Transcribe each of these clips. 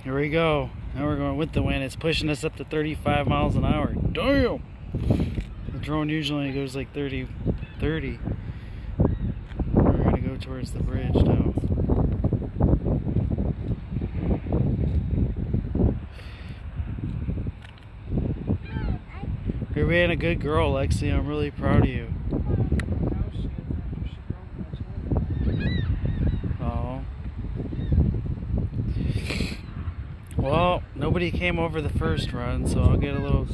Here we go. Now we're going with the wind. It's pushing us up to 35 miles an hour. Damn! The drone usually goes like 30. We're going to go towards the bridge now. You're being a good girl, Lexi. I'm really proud of you. Oh. Well, nobody came over the first run, so I'll get a little...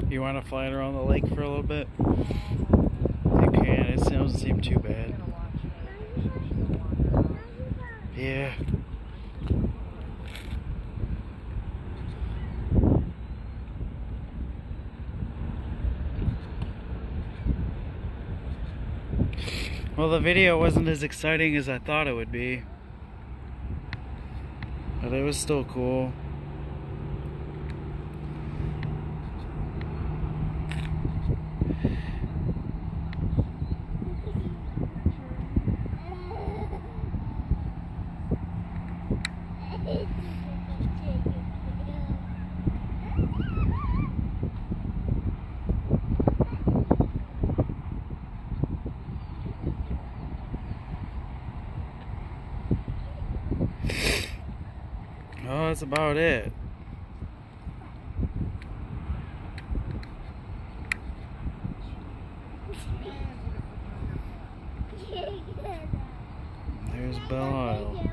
You want to fly it around the lake for a little bit? You can. It doesn't seem too bad. Yeah. Well, the video wasn't as exciting as I thought it would be, but it was still cool. Oh, that's about it. There's Belle Isle.